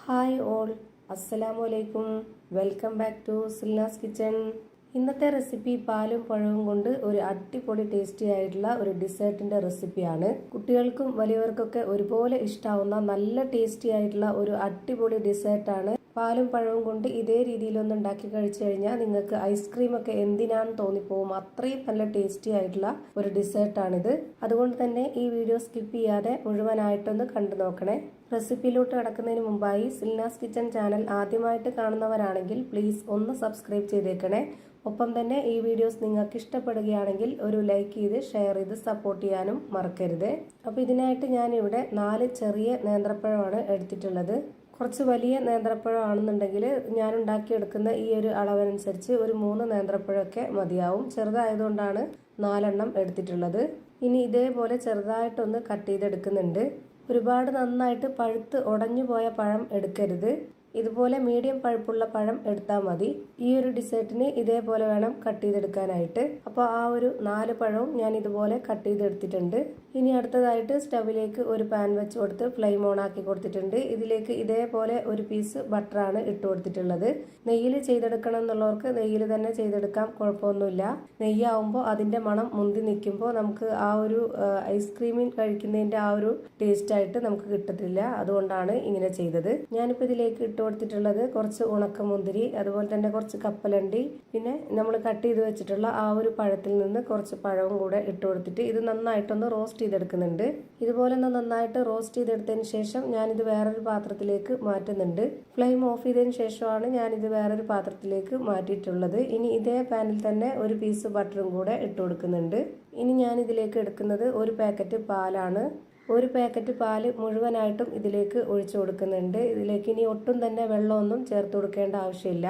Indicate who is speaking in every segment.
Speaker 1: Hi all, അസ്സലാമു അലൈക്കും. Welcome back to Silnas kitchen. ഇന്നത്തെ റെസിപ്പി പാലും പഴവും കൊണ്ട് ഒരു അടിപൊളി ടേസ്റ്റി ആയിട്ടുള്ള ഒരു ഡിസേർട്ടിന്റെ റെസിപ്പിയാണ്. കുട്ടികൾക്കും വലിയവർക്കൊക്കെ ഒരുപോലെ ഇഷ്ടാവുന്ന നല്ല ടേസ്റ്റി ആയിട്ടുള്ള ഒരു അടിപൊളി ഡിസേർട്ടാണ്. പാലും പഴവും കൊണ്ട് ഇതേ രീതിയിലൊന്ന് ഉണ്ടാക്കി കഴിച്ചു കഴിഞ്ഞാൽ നിങ്ങൾക്ക് ഐസ്ക്രീം ഒക്കെ എന്തിനാന്ന് തോന്നിപ്പോവും. അത്രയും നല്ല ടേസ്റ്റി ആയിട്ടുള്ള ഒരു ഡിസേർട്ടാണിത്. അതുകൊണ്ട് തന്നെ ഈ വീഡിയോ സ്കിപ്പ് ചെയ്യാതെ മുഴുവനായിട്ടൊന്ന് കണ്ടു നോക്കണേ. റെസിപ്പിയിലോട്ട് കടക്കുന്നതിന് മുമ്പായി സിൽനാസ് കിച്ചൺ ചാനൽ ആദ്യമായിട്ട് കാണുന്നവരാണെങ്കിൽ പ്ലീസ് ഒന്ന് സബ്സ്ക്രൈബ് ചെയ്തേക്കണേ. ഒപ്പം തന്നെ ഈ വീഡിയോസ് നിങ്ങൾക്ക് ഇഷ്ടപ്പെടുകയാണെങ്കിൽ ഒരു ലൈക്ക് ചെയ്ത് ഷെയർ ചെയ്ത് സപ്പോർട്ട് ചെയ്യാനും മറക്കരുത്. അപ്പോൾ ഇതിനായിട്ട് ഞാനിവിടെ 4 ചെറിയ നേന്ത്രപ്പഴമാണ് എടുത്തിട്ടുള്ളത്. കുറച്ച് വലിയ നേന്ത്രപ്പഴം ആണെന്നുണ്ടെങ്കിൽ ഞാൻ ഉണ്ടാക്കിയെടുക്കുന്ന ഈ ഒരു അളവനുസരിച്ച് ഒരു 3 നേന്ത്രപ്പഴമൊക്കെ മതിയാവും. ചെറുതായതുകൊണ്ടാണ് 4 എണ്ണം എടുത്തിട്ടുള്ളത്. ഇനി ഇതേപോലെ ചെറുതായിട്ടൊന്ന് കട്ട് ചെയ്തെടുക്കുന്നുണ്ട്. ഒരുപാട് നന്നായിട്ട് പഴുത്ത് ഉടഞ്ഞു പോയ പഴം എടുക്കരുത്. ഇതുപോലെ മീഡിയം പഴുപ്പുള്ള പഴം എടുത്താൽ മതി. ഈ ഒരു ഡിസേർട്ടിന് ഇതേപോലെ വേണം കട്ട് ചെയ്തെടുക്കാനായിട്ട്. അപ്പോൾ ആ ഒരു 4 പഴവും ഞാൻ ഇതുപോലെ കട്ട് ചെയ്തെടുത്തിട്ടുണ്ട്. ഇനി അടുത്തതായിട്ട് സ്റ്റവിലേക്ക് ഒരു പാൻ വെച്ച് കൊടുത്ത് ഫ്ലെയിം ഓൺ ആക്കി കൊടുത്തിട്ടുണ്ട്. ഇതിലേക്ക് ഇതേപോലെ ഒരു പീസ് ബട്ടറാണ് ഇട്ട് കൊടുത്തിട്ടുള്ളത്. നെയ്യിൽ ചെയ്തെടുക്കണം എന്നുള്ളവർക്ക് നെയ്യിൽ തന്നെ ചെയ്തെടുക്കാം, കുഴപ്പമൊന്നുമില്ല. നെയ്യാവുമ്പോൾ അതിന്റെ മണം മുന്തി നിൽക്കുമ്പോൾ നമുക്ക് ആ ഒരു ഐസ്ക്രീമിൽ കഴിക്കുന്നതിന്റെ ആ ഒരു ടേസ്റ്റ് ആയിട്ട് നമുക്ക് കിട്ടത്തില്ല. അതുകൊണ്ടാണ് ഇങ്ങനെ ചെയ്തത്. ഞാനിപ്പോൾ ഇതിലേക്ക് ഇട്ട് കൊടുത്തിട്ടുള്ളത് കുറച്ച് ഉണക്കമുന്തിരി, അതുപോലെ തന്നെ കുറച്ച് കപ്പലണ്ടി, പിന്നെ നമ്മൾ കട്ട് ചെയ്ത് വെച്ചിട്ടുള്ള ആ ഒരു പഴത്തിൽ നിന്ന് കുറച്ച് പഴവും കൂടെ ഇട്ട് കൊടുത്തിട്ട് ഇത് നന്നായിട്ടൊന്ന് റോസ്റ്റ് ചെയ്തെടുക്കുന്നുണ്ട്. ഇതുപോലെ ഒന്ന് നന്നായിട്ട് റോസ്റ്റ് ചെയ്തെടുത്തതിന് ശേഷം ഞാനിത് വേറൊരു പാത്രത്തിലേക്ക് മാറ്റുന്നുണ്ട്. ഫ്ലെയിം ഓഫ് ചെയ്തതിന് ശേഷമാണ് ഞാനിത് വേറൊരു പാത്രത്തിലേക്ക് മാറ്റിയിട്ടുള്ളത്. ഇനി ഇതേ പാനിൽ തന്നെ ഒരു പീസ് ബട്ടറും കൂടെ ഇട്ട് കൊടുക്കുന്നുണ്ട്. ഇനി ഞാൻ ഇതിലേക്ക് എടുക്കുന്നത് ഒരു പാക്കറ്റ് പാലാണ്. ഒരു പാക്കറ്റ് പാല് മുഴുവനായിട്ടും ഇതിലേക്ക് ഒഴിച്ചു കൊടുക്കുന്നുണ്ട്. ഇതിലേക്ക് ഇനി ഒട്ടും തന്നെ വെള്ളമൊന്നും ചേർത്ത് കൊടുക്കേണ്ട ആവശ്യമില്ല.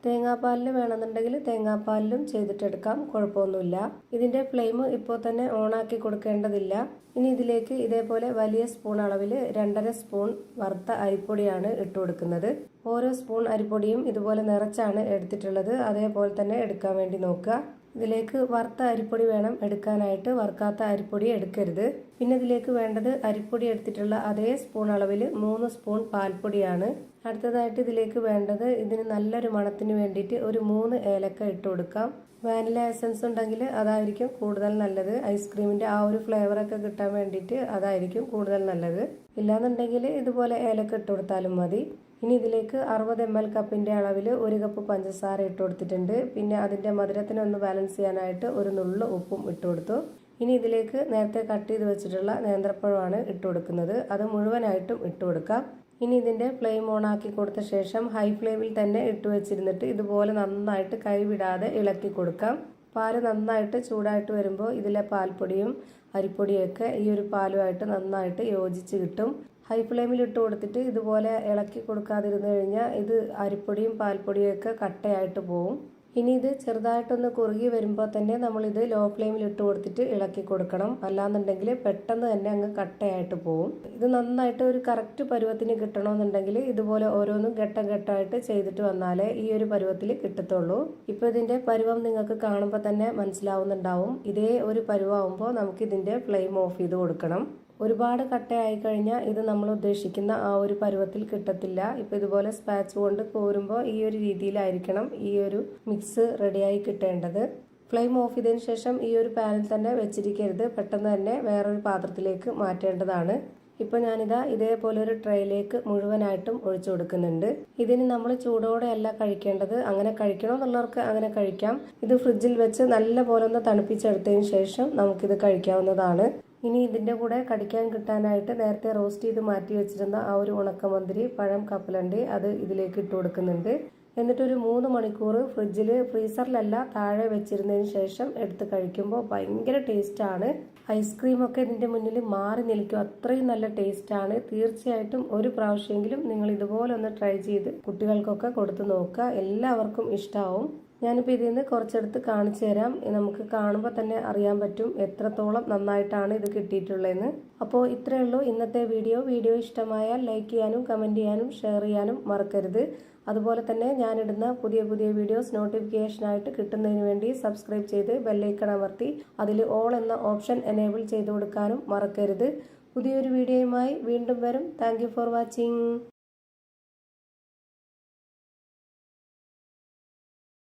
Speaker 1: തേങ്ങാപ്പാലിൽ വേണമെന്നുണ്ടെങ്കിൽ തേങ്ങാപ്പാലിലും ചെയ്തിട്ടെടുക്കാം, കുഴപ്പമൊന്നുമില്ല. ഇതിന്റെ ഫ്ലെയിം ഇപ്പോൾ തന്നെ ഓണാക്കി കൊടുക്കേണ്ടതില്ല. ഇനി ഇതിലേക്ക് ഇതേപോലെ വലിയ സ്പൂൺ അളവിൽ 2.5 സ്പൂൺ വറുത്ത അരിപ്പൊടിയാണ് ഇട്ട് കൊടുക്കുന്നത്. ഓരോ സ്പൂൺ അരിപ്പൊടിയും ഇതുപോലെ നിറച്ചാണ് എടുത്തിട്ടുള്ളത്. അതേപോലെ തന്നെ എടുക്കാൻ വേണ്ടി നോക്കുക. ഇതിലേക്ക് വറുത്ത അരിപ്പൊടി വേണം എടുക്കാനായിട്ട്, വറുക്കാത്ത അരിപ്പൊടി എടുക്കരുത്. പിന്നെ ഇതിലേക്ക് വേണ്ടത് അരിപ്പൊടി എടുത്തിട്ടുള്ള അതേ സ്പൂൺ അളവിൽ 3 സ്പൂൺ പാൽപ്പൊടിയാണ്. അടുത്തതായിട്ട് ഇതിലേക്ക് വേണ്ടത്, ഇതിന് നല്ലൊരു മണത്തിന് വേണ്ടിയിട്ട് ഒരു 3 ഏലക്ക ഇട്ട് കൊടുക്കാം. വാനില എസൻസ് ഉണ്ടെങ്കിൽ അതായിരിക്കും കൂടുതൽ നല്ലത്. ഐസ്ക്രീമിന്റെ ആ ഒരു ഫ്ലേവറൊക്കെ കിട്ടാൻ വേണ്ടിയിട്ട് അതായിരിക്കും കൂടുതൽ നല്ലത്. ഇല്ലാന്നുണ്ടെങ്കിൽ ഇതുപോലെ ഏലക്ക ഇട്ട് കൊടുത്താലും മതി. ഇനി ഇതിലേക്ക് 60 ml കപ്പിന്റെ അളവിൽ 1 കപ്പ് പഞ്ചസാര ഇട്ട് കൊടുത്തിട്ടുണ്ട്. പിന്നെ അതിന്റെ മധുരത്തിനൊന്ന് ബാലൻസ് ചെയ്യാനായിട്ട് ഒരു നുള്ളു ഉപ്പും ഇട്ട് കൊടുത്തു. ഇനി ഇതിലേക്ക് നേരത്തെ കട്ട് ചെയ്ത് വെച്ചിട്ടുള്ള നേന്ത്രപ്പഴമാണ് ഇട്ട് കൊടുക്കുന്നത്. അത് മുഴുവനായിട്ടും ഇട്ട് കൊടുക്കാം. ഇനി ഇതിന്റെ ഫ്ലെയിം ഓൺ ആക്കി കൊടുത്ത ശേഷം ഹൈ ഫ്ലെയിമിൽ തന്നെ ഇട്ട് വെച്ചിരുന്നിട്ട് ഇതുപോലെ നന്നായിട്ട് കൈവിടാതെ ഇളക്കി കൊടുക്കാം. പാല് നന്നായിട്ട് ചൂടായിട്ട് വരുമ്പോൾ ഇതിലെ പാൽപ്പൊടിയും അരിപ്പൊടിയൊക്കെ ഈ ഒരു പാലുമായിട്ട് നന്നായിട്ട് യോജിച്ച് കിട്ടും. ഹൈ ഫ്ലെയിമിൽ ഇട്ട് കൊടുത്തിട്ട് ഇതുപോലെ ഇളക്കി കൊടുക്കാതിരുന്നു കഴിഞ്ഞാൽ ഇത് അരിപ്പൊടിയും പാൽപ്പൊടിയും ഒക്കെ കട്ടയായിട്ട് പോവും. ഇനി ഇത് ചെറുതായിട്ടൊന്ന് കുറുകി വരുമ്പോൾ തന്നെ നമ്മളിത് ലോ ഫ്ലെയിമിൽ ഇട്ട് കൊടുത്തിട്ട് ഇളക്കി കൊടുക്കണം. അല്ലാന്നുണ്ടെങ്കിൽ പെട്ടെന്ന് തന്നെ അങ്ങ് കട്ടയായിട്ട് പോവും. ഇത് നന്നായിട്ട് ഒരു കറക്റ്റ് പരുവത്തിന് കിട്ടണമെന്നുണ്ടെങ്കിൽ ഇതുപോലെ ഓരോന്നും ഘട്ടം ഘട്ടമായിട്ട് ചെയ്തിട്ട് വന്നാലേ ഈ ഒരു പരുവത്തിൽ കിട്ടത്തുള്ളൂ. ഇപ്പോൾ ഇതിന്റെ പരുവം നിങ്ങൾക്ക് കാണുമ്പോൾ തന്നെ മനസ്സിലാവുന്നുണ്ടാവും. ഇതേ ഒരു പരുവാകുമ്പോൾ നമുക്ക് ഇതിന്റെ ഫ്ലെയിം ഓഫ് ചെയ്ത് കൊടുക്കണം. ഒരുപാട് കട്ടയായി കഴിഞ്ഞാൽ ഇത് നമ്മൾ ഉദ്ദേശിക്കുന്ന ആ ഒരു പരുവത്തിൽ കിട്ടത്തില്ല. ഇപ്പം ഇതുപോലെ സ്പാച്ച് കൊണ്ട് കോരുമ്പോൾ ഈ ഒരു രീതിയിലായിരിക്കണം ഈ ഒരു മിക്സ് റെഡിയായി കിട്ടേണ്ടത്. ഫ്ലെയിം ഓഫ് ചെയ്തതിന് ശേഷം ഈ ഒരു പാനിൽ തന്നെ വെച്ചിരിക്കരുത്, പെട്ടെന്ന് തന്നെ വേറൊരു പാത്രത്തിലേക്ക് മാറ്റേണ്ടതാണ്. ഇപ്പം ഞാനിതാ ഇതേപോലെ ഒരു ട്രേയിലേക്ക് മുഴുവനായിട്ടും ഒഴിച്ചു കൊടുക്കുന്നുണ്ട്. ഇതിന് നമ്മൾ ചൂടോടെ അല്ല കഴിക്കേണ്ടത്. അങ്ങനെ കഴിക്കണമെന്നുള്ളവർക്ക് അങ്ങനെ കഴിക്കാം. ഇത് ഫ്രിഡ്ജിൽ വെച്ച് നല്ല പോലെ ഒന്ന് തണുപ്പിച്ചെടുത്തതിന് ശേഷം നമുക്കിത് കഴിക്കാവുന്നതാണ്. ഇനി ഇതിന്റെ കൂടെ കടിക്കാൻ കിട്ടാനായിട്ട് നേരത്തെ റോസ്റ്റ് ചെയ്ത് മാറ്റി വെച്ചിരുന്ന ആ ഒരു ഉണക്കമുന്തിരി, പഴം, കപ്പലണ്ടി അത് ഇതിലേക്ക് ഇട്ട് കൊടുക്കുന്നുണ്ട്. എന്നിട്ടൊരു 3 മണിക്കൂർ ഫ്രീസറിലല്ല താഴെ വെച്ചിരുന്നതിന് ശേഷം എടുത്ത് കഴിക്കുമ്പോൾ ഭയങ്കര ടേസ്റ്റാണ്. ഐസ്ക്രീമൊക്കെ ഇതിന്റെ മുന്നിൽ മാറി നിൽക്കും, അത്രയും നല്ല ടേസ്റ്റാണ്. തീർച്ചയായിട്ടും ഒരു പ്രാവശ്യമെങ്കിലും നിങ്ങൾ ഇതുപോലെ ഒന്ന് ട്രൈ ചെയ്ത് കുട്ടികൾക്കൊക്കെ കൊടുത്തു നോക്കുക, എല്ലാവർക്കും ഇഷ്ടാവും. ഞാനിപ്പോൾ ഇതിൽ നിന്ന് കുറച്ചെടുത്ത് കാണിച്ചു തരാം. നമുക്ക് കാണുമ്പോൾ തന്നെ അറിയാൻ പറ്റും എത്രത്തോളം നന്നായിട്ടാണ് ഇത് കിട്ടിയിട്ടുള്ളതെന്ന്. അപ്പോൾ ഇത്രയേ ഉള്ളൂ ഇന്നത്തെ വീഡിയോ ഇഷ്ടമായാൽ ലൈക്ക് ചെയ്യാനും കമൻറ്റ് ചെയ്യാനും ഷെയർ ചെയ്യാനും മറക്കരുത്. അതുപോലെ തന്നെ ഞാനിടുന്ന പുതിയ വീഡിയോസ് നോട്ടിഫിക്കേഷനായിട്ട് കിട്ടുന്നതിന് വേണ്ടി സബ്സ്ക്രൈബ് ചെയ്ത് ബെല്ലൈക്കൺ അമർത്തി അതിൽ ഓൾ എന്ന ഓപ്ഷൻ എനേബിൾ ചെയ്ത് കൊടുക്കാനും മറക്കരുത്. പുതിയൊരു വീഡിയോയുമായി വീണ്ടും വരും. Thank you for watching.